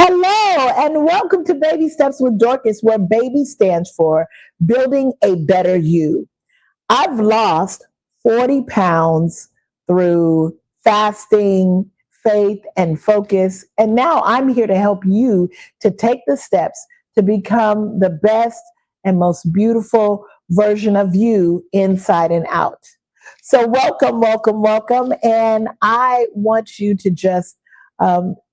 Hello, and welcome to Baby Steps with Dorcas, where baby stands for building a better you. I've lost 40 pounds through fasting, faith, and focus. And now I'm here to help you to take the steps to become the best and most beautiful version of you inside and out. So, welcome, welcome, welcome. And I want you to just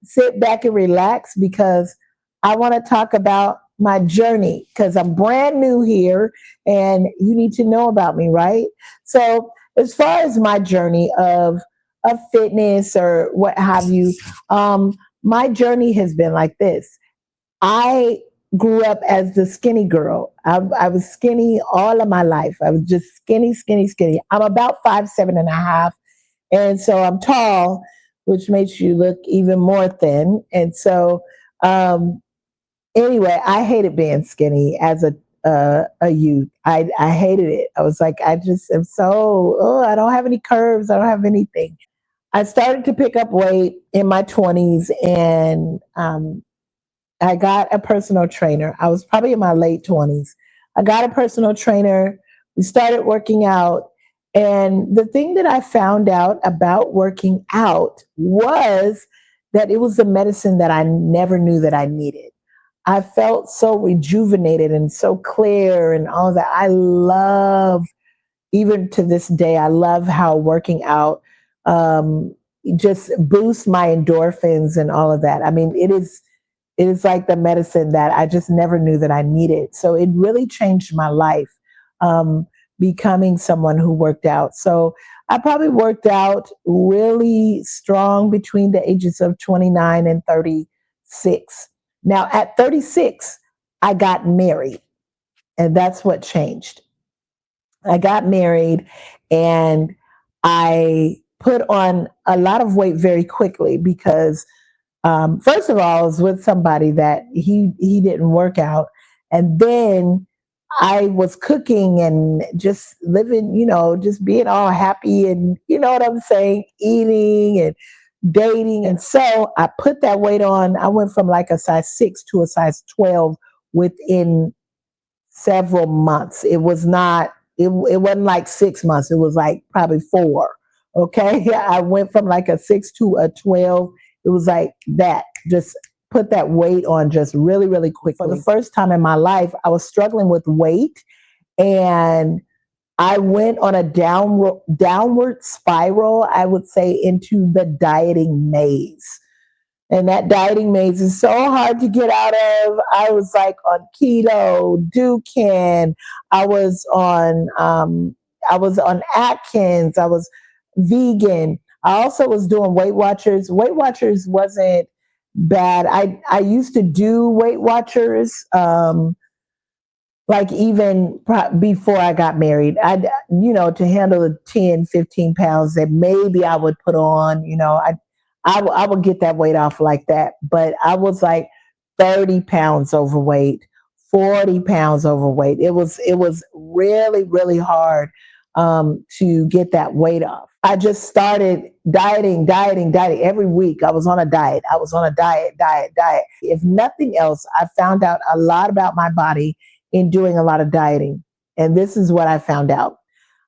sit back and relax because I want to talk about my journey because I'm brand new here and you need to know about me, right? So, as far as my journey of fitness or what have you, my journey has been like this. I grew up as the skinny girl. I was skinny all of my life. I was just skinny, skinny, skinny. I'm about 5'7.5", and so I'm tall, which makes you look even more thin. And so, um, anyway, I hated being skinny as a youth. I hated it. I was like, I just am so, oh, I don't have any curves. I don't have anything. I started to pick up weight in my 20s, and I got a personal trainer. I was probably in my late 20s. I got a personal trainer. We started working out. And the thing that I found out about working out was that it was the medicine that I never knew that I needed. I felt so rejuvenated and so clear and all that. I love, even to this day, I love how working out um, just boosts my endorphins and all of that. I mean, it is like the medicine that I just never knew that I needed. So it really changed my life, um, becoming someone who worked out. So I probably worked out really strong between the ages of 29 and 36. Now, at 36, I got married, and that's what changed. I got married and I put on a lot of weight very quickly because first of all, I was with somebody that he didn't work out, and then I was cooking and just living, just being all happy and you know what I'm saying, eating and dating, and so I put that weight on. I went from like a size 6 to a size 12 within several months. It was not. It wasn't like 6 months. It was like probably 4. Okay, I went from like a 6 to a 12. It was like that. Just put that weight on just really, really quick. For the first time in my life, I was struggling with weight, and I went on a downward spiral, I would say, into the dieting maze. And that dieting maze is so hard to get out of. I was like on keto, Dukan. I was on Atkins. I was vegan. I also was doing Weight Watchers. Weight Watchers wasn't bad. I used to do Weight Watchers. Like even before I got married, to handle the 10, 15 pounds that maybe I would put on, I would get that weight off like that. But I was like 30 pounds overweight, 40 pounds overweight. It was really, really hard to get that weight off. I just started dieting every week. I was on a diet. I was on a diet. If nothing else, I found out a lot about my body in doing a lot of dieting. And this is what I found out.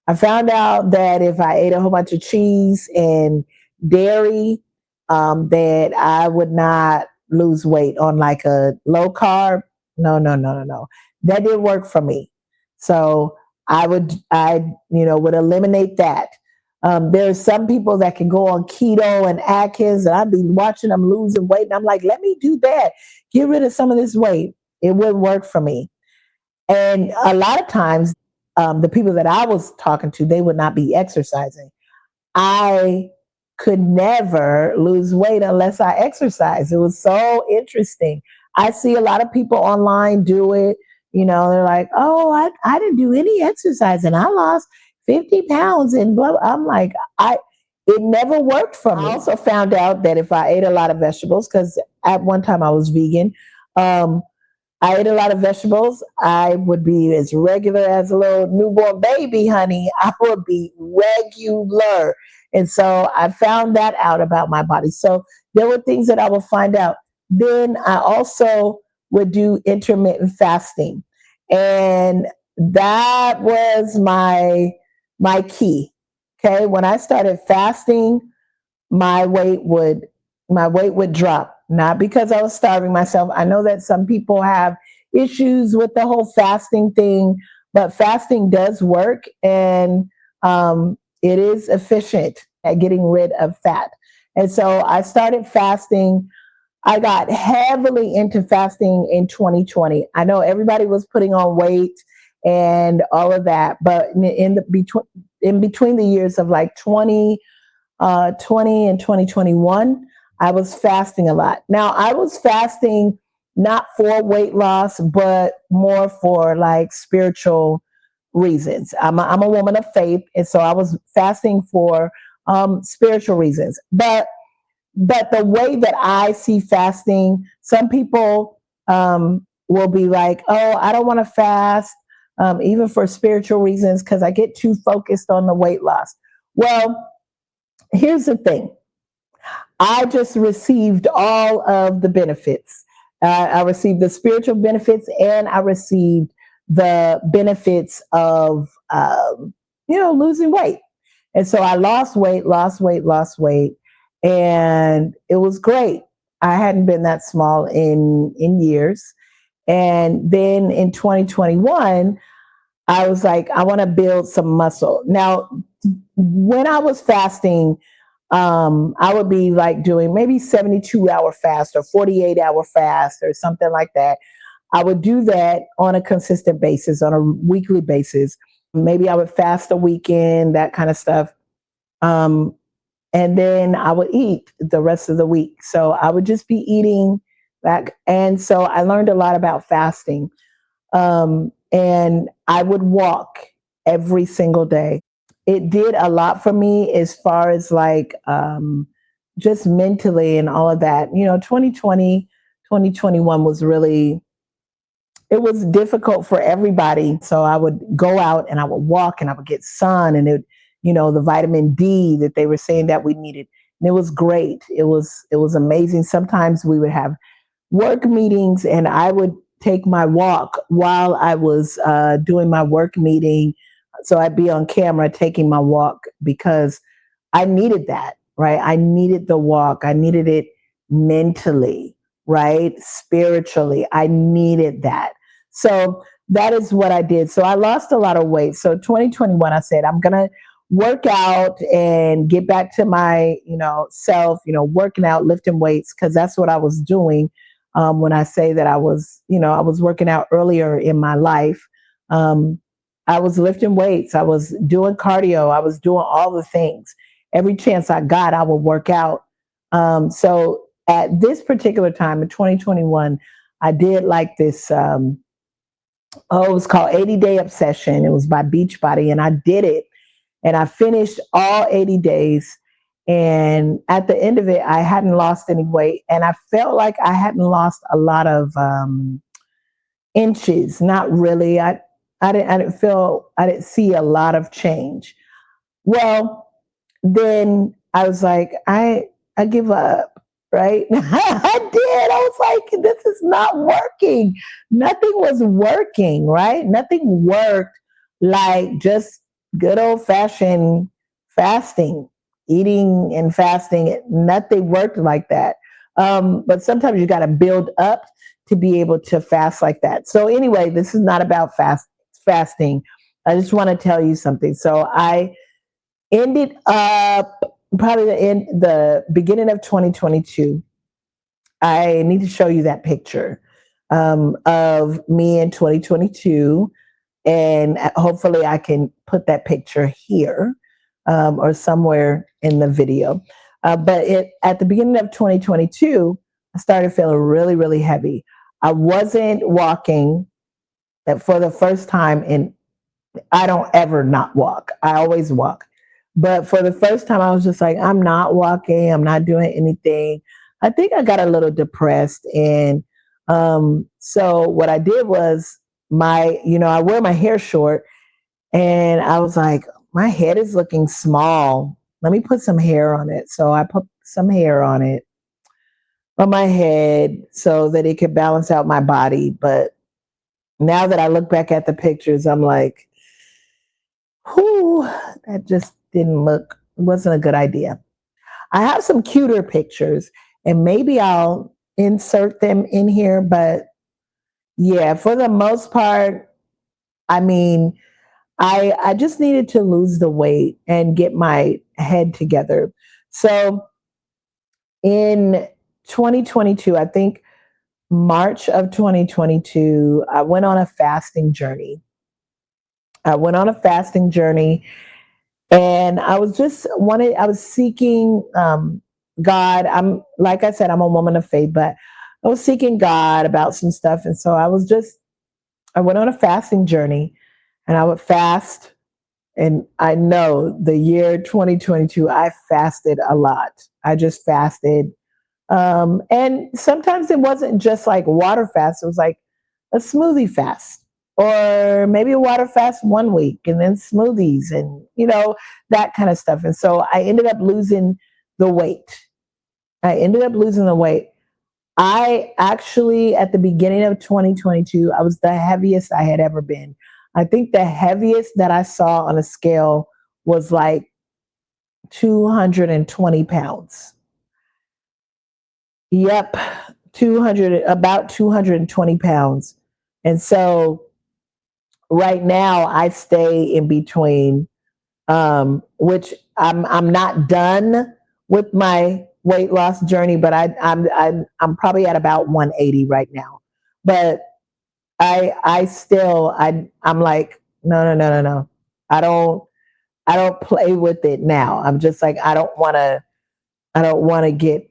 I found out that if I ate a whole bunch of cheese and dairy, that I would not lose weight on like a low carb. No, no, no, no, no. That didn't work for me. So I would eliminate that. There's some people that can go on keto and Atkins, and I'd be watching them losing weight, and I'm like, let me do that. Get rid of some of this weight. It wouldn't work for me. And a lot of times, the people that I was talking to, they would not be exercising. I could never lose weight unless I exercise. It was so interesting. I see a lot of people online do it. They're like, oh, I didn't do any exercise and I lost 50 pounds and blah. I'm like, it never worked for me. I also found out that if I ate a lot of vegetables, because at one time I was vegan, um, I ate a lot of vegetables. I would be as regular as a little newborn baby, honey. I would be regular. And so I found that out about my body. So there were things that I would find out. then I also would do intermittent fasting. And that was my key. Okay. When I started fasting, my weight would my weight would drop, not because I was starving myself. I know that some people have issues with the whole fasting thing, but fasting does work, and it is efficient at getting rid of fat. And so I started fasting. I got heavily into fasting in 2020. I know everybody was putting on weight and all of that, but in between the years of like 2020 and 2021, I was fasting a lot. Now, I was fasting not for weight loss, but more for like spiritual reasons. I'm a woman of faith, and so I was fasting for spiritual reasons. But the way that I see fasting, some people will be like, "Oh, I don't want to fast, even for spiritual reasons, because I get too focused on the weight loss." Well, here's the thing. I just received all of the benefits. I received the spiritual benefits, and I received the benefits of, losing weight. And so I lost weight, lost weight, lost weight, and it was great. I hadn't been that small in years. And then in 2021, I was like, I want to build some muscle. Now, when I was fasting, I would be like doing maybe 72-hour fast or 48-hour fast or something like that. I would do that on a consistent basis, on a weekly basis. Maybe I would fast a weekend, that kind of stuff. Um, and then I would eat the rest of the week. So I would just be eating back. And so I learned a lot about fasting. And I would walk every single day. It did a lot for me as far as like just mentally and all of that. 2020, 2021 was really, it was difficult for everybody. So I would go out and I would walk and I would get sun, and the vitamin D that they were saying that we needed. And it was great. It was amazing. Sometimes we would have work meetings, and I would take my walk while I was doing my work meeting. So I'd be on camera taking my walk because I needed that, right? I needed the walk. I needed it mentally, right? Spiritually. I needed that. So that is what I did. So I lost a lot of weight. So 2021, I said, I'm going to work out and get back to my, self, working out, lifting weights, because that's what I was doing. When I say that I was working out earlier in my life, I was lifting weights, I was doing cardio, I was doing all the things. Every chance I got, I would work out. So at this particular time in 2021, I did like this. It was called 80-Day Obsession. It was by Beachbody, and I did it, and I finished all 80 days. And at the end of it, I hadn't lost any weight, and I felt like I hadn't lost a lot of inches. Not really. I didn't see a lot of change. Well, then I was like, I give up, right? I did. I was like, this is not working. Nothing was working, right? Nothing worked like just good old fashioned fasting, eating and fasting. Nothing worked like that. But sometimes you got to build up to be able to fast like that. So anyway, this is not about fasting. I just want to tell you something. So I ended up probably the beginning of 2022. I need to show you that picture of me in 2022, and hopefully I can put that picture here or somewhere in the video. But at the beginning of 2022, I started feeling really, really heavy. I wasn't walking for the first time in, I don't ever not walk. I always walk. But for the first time, I was just like, I'm not walking. I'm not doing anything. I think I got a little depressed. And so what I did was I wear my hair short, and I was like, my head is looking small. Let me put some hair on it. So I put some hair on it. on my head so that it could balance out my body. But now that I look back at the pictures, I'm like, whew, that just didn't look, wasn't a good idea. I have some cuter pictures and maybe I'll insert them in here. But yeah, for the most part, I mean, I just needed to lose the weight and get my head together. So in 2022, I think March of 2022, I went on a fasting journey. I went on a fasting journey and I was just wanted, I was seeking God. I'm, like I said, I'm a woman of faith, but I was seeking God about some stuff. And so I went on a fasting journey and I would fast. And I know the year 2022, I fasted a lot. I just fasted. And sometimes it wasn't just like water fast, it was like a smoothie fast or maybe a water fast one week and then smoothies and, that kind of stuff. And so I ended up losing the weight. I ended up losing the weight. I actually, at the beginning of 2022, I was the heaviest I had ever been. I think the heaviest that I saw on a scale was like 220 pounds. Yep, 200, about 220 pounds. And so right now I stay in between, which I'm not done with my weight loss journey, but I'm probably at about 180 right now. But I'm like, no. I don't I don't play with it now. I'm just like, I don't want to get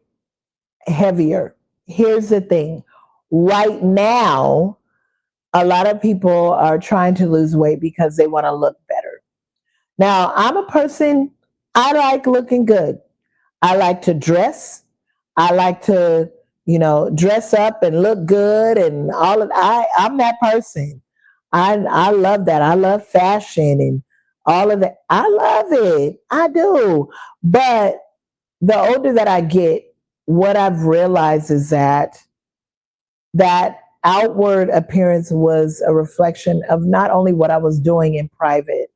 heavier. Here's the thing. Right now, a lot of people are trying to lose weight because they want to look better. Now, I'm a person, I like looking good. I like to dress. I like to, dress up and look good and all of I'm that person. I love that. I love fashion and all of that. I love it. I do. But the older that I get, what I've realized is that outward appearance was a reflection of not only what I was doing in private,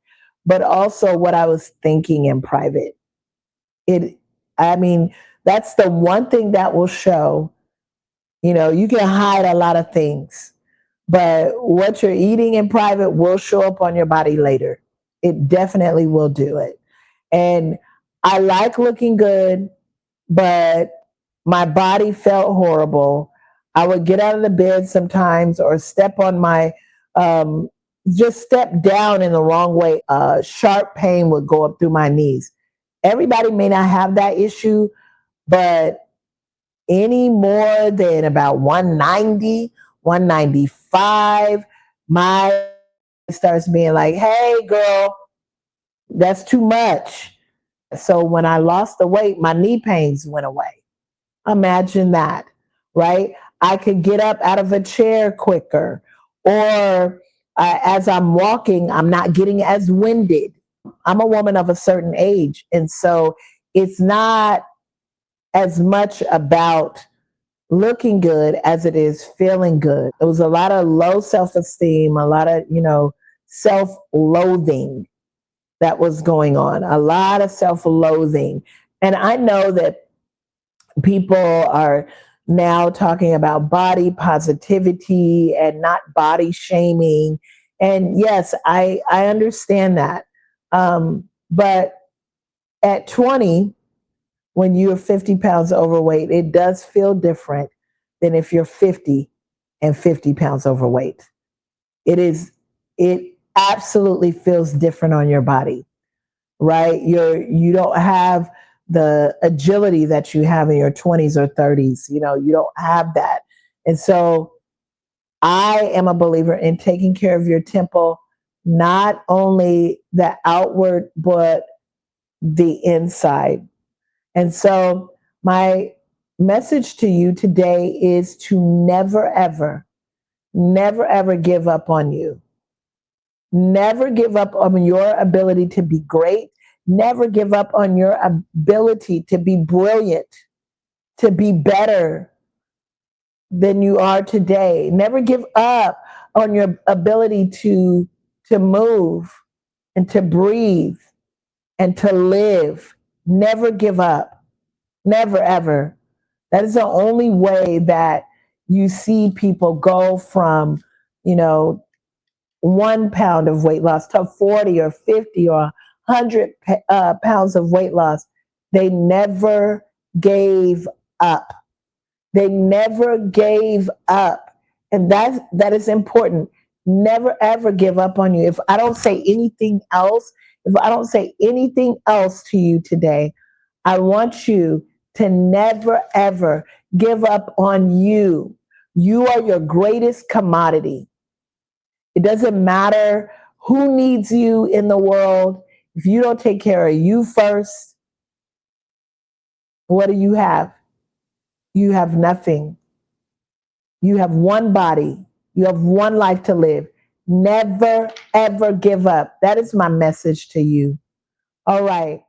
but also what I was thinking in private. It, I mean, that's the one thing that will show. You can hide a lot of things, but what you're eating in private will show up on your body later. It definitely will do it. And I like looking good, but my body felt horrible. I would get out of the bed sometimes or step on um, just step down in the wrong way. Sharp pain would go up through my knees. Everybody may not have that issue, but any more than about 190, 195, my starts being like, hey, girl, that's too much. So when I lost the weight, my knee pains went away. Imagine that, right? I could get up out of a chair quicker, or as I'm walking, I'm not getting as winded. I'm a woman of a certain age. And so it's not as much about looking good as it is feeling good. It was a lot of low self esteem, a lot of, self loathing that was going on, a lot of self loathing. And I know that people are now talking about body positivity and not body shaming. And yes, I understand that. But at 20, when you're 50 pounds overweight, it does feel different than if you're 50 and 50 pounds overweight. It absolutely feels different on your body, right? You don't have the agility that you have in your 20s or 30s. You don't have that. And so I am a believer in taking care of your temple, not only the outward, but the inside. And so my message to you today is to never, ever give up on you. Never give up on your ability to be great. Never give up on your ability to be brilliant, to be better. than you are today. Never give up on your ability to move and to breathe and to live. Never give up. Never ever. That is the only way that you see people go from, you know, 1 pound of weight loss to 40 or 50 or 100 pounds of weight loss. They never gave up. They never gave up. And that is important. Never ever give up on you. If I don't say anything else, if I don't say anything else to you today, I want you to never ever give up on you. You are your greatest commodity. It doesn't matter who needs you in the world. If you don't take care of you first, what do you have? You have nothing. You have one body. You have one life to live. Never, ever give up. That is my message to you. All right.